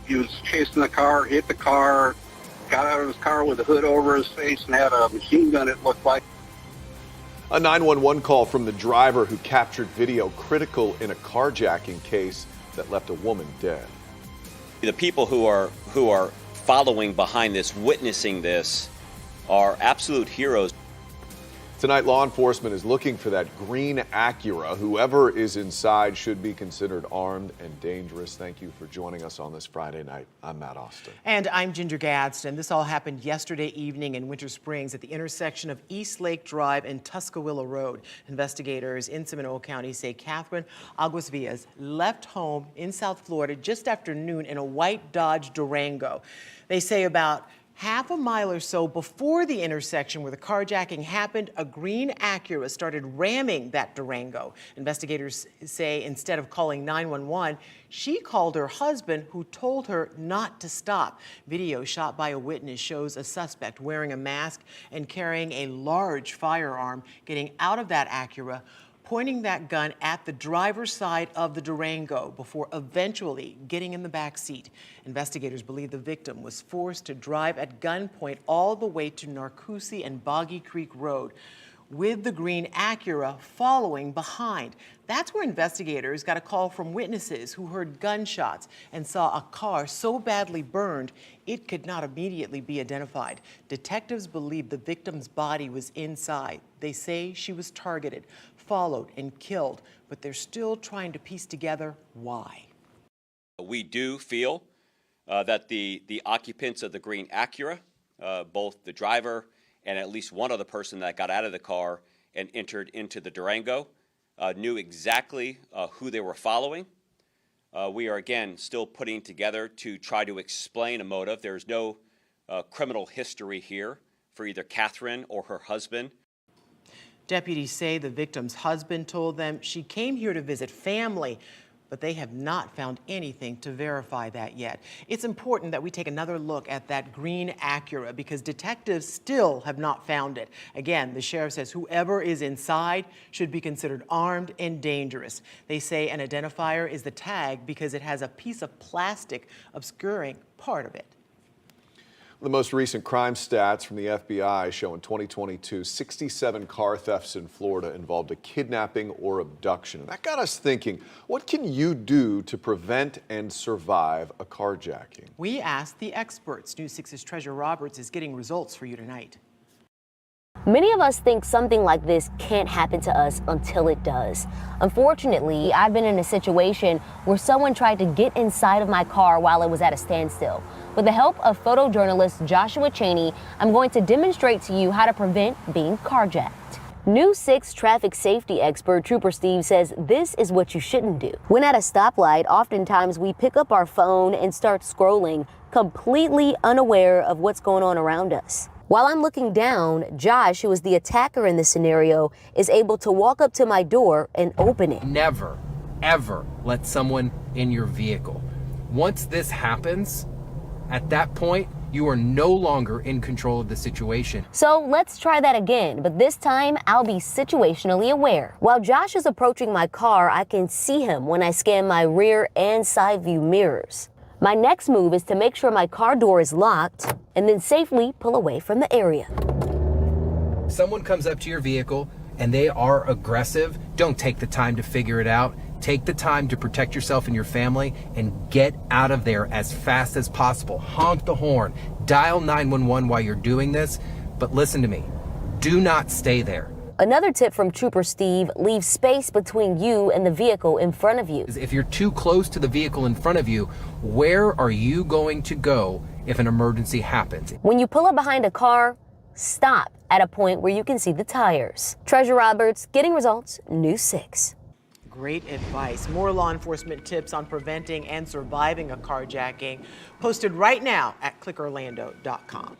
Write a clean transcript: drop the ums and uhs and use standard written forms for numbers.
He was chasing the car, hit the car, got out of his car with a hood over his face and had a machine gun, it looked like. A 911 call from the driver who captured video critical in a carjacking case that left a woman dead. The people who are following behind this, witnessing this, are absolute heroes. Tonight, law enforcement is looking for that green Acura. Whoever is inside should be considered armed and dangerous. Thank you for joining us on this Friday night. I'm Matt Austin. And I'm Ginger Gadsden. This all happened yesterday evening in Winter Springs at the intersection of East Lake Drive and Tuscaloosa Road. Investigators in Seminole County say Catherine Aguasvillas left home in South Florida just after noon in a white Dodge Durango. They say about half a mile or so before the intersection where the carjacking happened, a green Acura started ramming that Durango. Investigators say instead of calling 911, she called her husband, who told her not to stop. Video shot by a witness shows a suspect wearing a mask and carrying a large firearm getting out of that Acura, pointing that gun at the driver's side of the Durango before eventually getting in the back seat. Investigators believe the victim was forced to drive at gunpoint all the way to Narcoossee and Boggy Creek Road, with the green Acura following behind. That's where investigators got a call from witnesses who heard gunshots and saw a car so badly burned it could not immediately be identified. Detectives believe the victim's body was inside. They say she was targeted, followed, and killed, but they're still trying to piece together why. We do feel that the occupants of the green Acura, both the driver and at least one other person that got out of the car and entered into the Durango, knew exactly who they were following. We are, again, still putting together to try to explain a motive. There's no criminal history here for either Catherine or her husband. Deputies say the victim's husband told them she came here to visit family, but they have not found anything to verify that yet. It's important that we take another look at that green Acura because detectives still have not found it. Again, the sheriff says whoever is inside should be considered armed and dangerous. They say an identifier is the tag because it has a piece of plastic obscuring part of it. The most recent crime stats from the FBI show in 2022, 67 car thefts in Florida involved a kidnapping or abduction. And that got us thinking, what can you do to prevent and survive a carjacking? We asked the experts. News 6's Treasure Roberts is getting results for you tonight. Many of us think something like this can't happen to us until it does. Unfortunately, I've been in a situation where someone tried to get inside of my car while it was at a standstill. With the help of photojournalist Joshua Cheney, I'm going to demonstrate to you how to prevent being carjacked. News 6 traffic safety expert Trooper Steve says this is what you shouldn't do. When at a stoplight, oftentimes we pick up our phone and start scrolling, completely unaware of what's going on around us. While I'm looking down, Josh, who is the attacker in this scenario, is able to walk up to my door and open it. Never, ever let someone in your vehicle. Once this happens, at that point, you are no longer in control of the situation. So let's try that again, but this time I'll be situationally aware. While Josh is approaching my car, I can see him when I scan my rear and side view mirrors. My next move is to make sure my car door is locked and then safely pull away from the area. Someone comes up to your vehicle and they are aggressive. Don't take the time to figure it out. Take the time to protect yourself and your family and get out of there as fast as possible. Honk the horn, dial 911 while you're doing this, but listen to me, do not stay there. Another tip from Trooper Steve, leave space between you and the vehicle in front of you. If you're too close to the vehicle in front of you, where are you going to go if an emergency happens? When you pull up behind a car, stop at a point where you can see the tires. Treasure Roberts, getting results, News 6. Great advice. More law enforcement tips on preventing and surviving a carjacking posted right now at clickorlando.com.